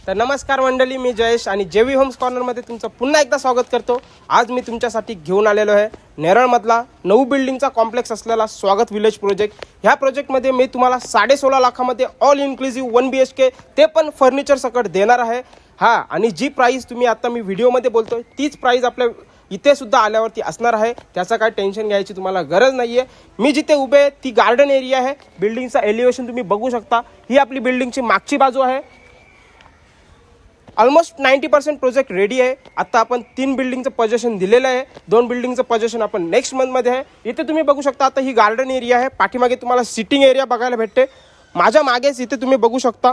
तर नमस्कार मंडळी, मी जयेश आणि जेवी होम्स कॉर्नरमध्ये तुमचं पुन्हा एकदा स्वागत करतो। आज मी तुमच्यासाठी घेऊन आलेलो आहे नेरळमधला 9 बिल्डिंगचा कॉम्प्लेक्स असलेला स्वागत विलेज प्रोजेक्ट। ह्या प्रोजेक्टमध्ये मी तुम्हाला 16.5 लाखामध्ये ऑल इन्क्लुसिव्ह 1 BHK ते पण फर्निचर सकट देणार आहे। आणि जी प्राइस तुम्ही आता मी व्हिडिओमध्ये बोलतोय तीच प्राइस आपल्या इथे सुद्धा आल्यावरती असणार आहे। त्याचा काय टेन्शन घ्यायची तुम्हाला गरज नाहीये। मी जिथे उभे आहे ती गार्डन एरिया आहे। बिल्डिंगचा एलिव्हेशन तुम्ही बघू शकता। ही आपली बिल्डिंगची मागची बाजू आहे। ऑलमोस्ट 90% प्रोजेक्ट रेडी आहे। आता आपण 3 बिल्डिंगचं पोझिशन दिलेलं आहे। 2 बिल्डिंगचं पोझिशन आपण नेक्स्ट मंथमध्ये आहे। इथे तुम्ही बघू शकता आता ही गार्डन एरिया आहे। पाठीमागे तुम्हाला सिटिंग एरिया बघायला भेटते। माझ्या मागेच इथे तुम्ही बघू शकता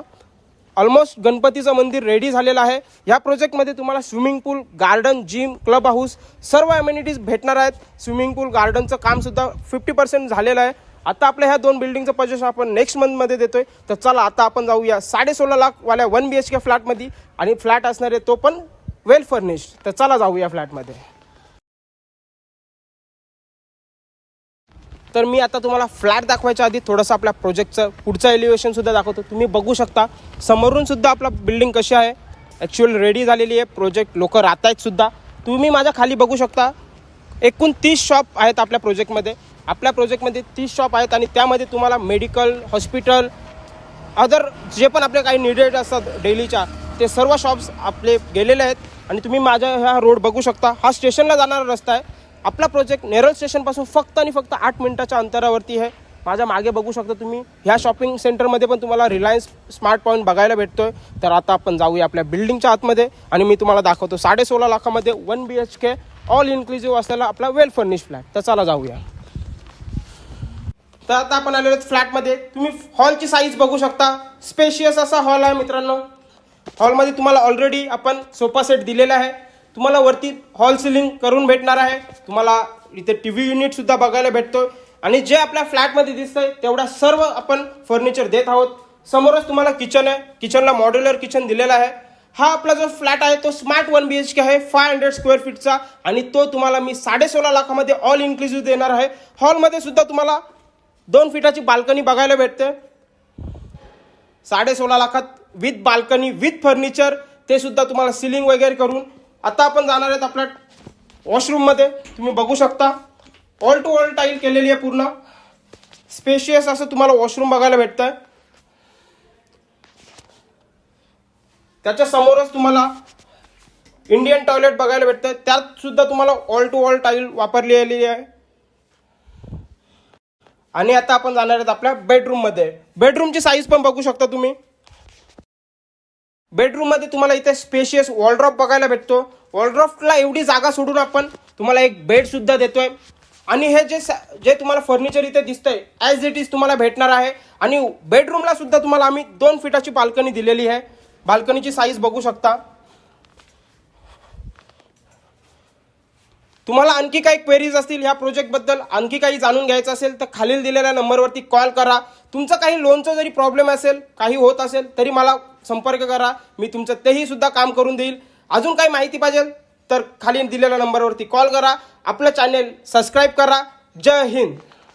ऑलमोस्ट गणपतीचं मंदिर रेडी झालेलं आहे। या प्रोजेक्टमध्ये तुम्हाला स्विमिंग पूल, गार्डन, जिम, क्लब हाऊस सर्व अमेनिटीज भेटणार आहेत। स्विमिंग पूल गार्डनचं काम सुद्धा 50% झालेलं आहे। आता आपल्या ह्या 2 बिल्डिंगचं पोझिशन आपण नेक्स्ट मंथमध्ये देतोय। तर चला आता आपण जाऊया 16.5 लाख वाल्या 1 BHK फ्लॅटमध्ये। आणि फ्लॅट असणार आहे तो पण वेल फर्निश्ड। तर चला जाऊया फ्लॅटमध्ये। तर मी आता तुम्हाला फ्लॅट दाखवायच्या आधी थोडंसं आपल्या प्रोजेक्टचं पुढचं एलिव्हेशन सुद्धा दाखवतो। तुम्ही बघू शकता समोरून सुद्धा आपला बिल्डिंग कशी आहे, ॲक्च्युअल रेडी झालेली आहे। प्रोजेक्ट लोक राहत आहेत सुद्धा। तुम्ही माझ्या खाली बघू शकता एकूण 30 शॉप आहेत आपल्या प्रोजेक्टमध्ये। आपल्या प्रोजेक्टमध्ये 30 शॉप आहेत आणि त्यामध्ये तुम्हाला मेडिकल, हॉस्पिटल, अदर जे पण आपले काही निडेड असतात डेलीच्या ते सर्व शॉप्स आपले गेलेले आहेत। आणि तुम्ही माझ्या ह्या रोड बघू शकता, हा स्टेशनला जाणारा रस्ता आहे। आपला प्रोजेक्ट नेरळ स्टेशनपासून फक्त आणि फक्त 8 मिनिटाच्या अंतरावरती आहे। माझ्या मागे बघू शकता तुम्ही ह्या शॉपिंग सेंटरमध्ये पण तुम्हाला रिलायन्स स्मार्ट पॉईंट बघायला भेटतोय। तर आता आपण जाऊया आपल्या बिल्डिंगच्या आतमध्ये आणि मी तुम्हाला दाखवतो 16.5 लाखामध्ये 1 BHK ऑल इन्क्लुसिव्ह असलेला आपला वेल फर्निश फ्लॅट। तर चला जाऊया। तर आता आपण आलेलो फ्लॅटमध्ये। तुम्ही हॉलची साईज बघू शकता, स्पेशियस असा हॉल आहे मित्रांनो। हॉलमध्ये तुम्हाला ऑलरेडी आपण सोफा सेट दिलेला आहे। तुम्हाला वरती हॉल सिलिंग करून भेटणार आहे। तुम्हाला इथे टीव्ही युनिट सुद्धा बघायला भेटतोय आणि जे आपल्या फ्लॅटमध्ये दिसतंय तेवढा सर्व आपण फर्निचर देत आहोत। समोरच तुम्हाला किचन आहे, किचनला मॉड्युलर किचन दिलेला आहे। हा आपला जो फ्लॅट आहे तो स्मार्ट 1 BHK आहे 500 स्क्वेअर फीटचा आणि तो तुम्हाला मी 16.5 लाखामध्ये ऑल इन्क्लुसिव्ह देणार आहे। हॉलमध्ये सुद्धा तुम्हाला 2 फीटाची बाल्कनी बघायला भेटते 16.5 लाखात विथ बाल्कनी विथ फर्निचर, ते सुद्धा तुम्हाला सिलिंग वगैरे करून। आता आपण जाणार आहेत आपल्या वॉशरूममध्ये। तुम्ही बघू शकता ऑल टू ऑल टाईल केलेली आहे पूर्ण। स्पेशियस असं तुम्हाला वॉशरूम बघायला भेटतंय। त्याच्या समोरच तुम्हाला इंडियन टॉयलेट बघायला भेटतंय। त्यात सुद्धा तुम्हाला ऑल टू ऑल टाईल वापरलेली आहे। आणि आता आपण जाणार आहेत आपल्या बेडरूममध्ये। बेडरूमची साईज पण बघू शकता तुम्ही। बेडरूममध्ये तुम्हाला इथे स्पेशियस वॉलड्रॉप बघायला भेटतो। वॉलड्रॉपला एवढी जागा सोडून आपण तुम्हाला एक बेड सुद्धा देतोय। आणि हे जे तुम्हाला फर्निचर इथे दिसतंय ॲज इट इज तुम्हाला भेटणार आहे। आणि बेडरूमला सुद्धा तुम्हाला आम्ही 2 फीटाची बाल्कनी दिलेली आहे। बाल्कनीची साईज बघू शकता। तुम्हाला आणखी काही क्वेरीज असतील ह्या प्रोजेक्टबद्दल, आणखी काही जाणून घ्यायचं असेल तर खालील दिलेल्या नंबरवरती कॉल करा। तुमचं काही लोनचं जरी प्रॉब्लेम असेल, काही होत असेल तरी मला संपर्क करा। मी तुमचं तेही सुद्धा काम करून देईल। अजून काही माहिती पाहिजे तर खाली दिलेल्या नंबरवरती कॉल करा। आपलं चॅनेल सबस्क्राईब करा। जय हिंद।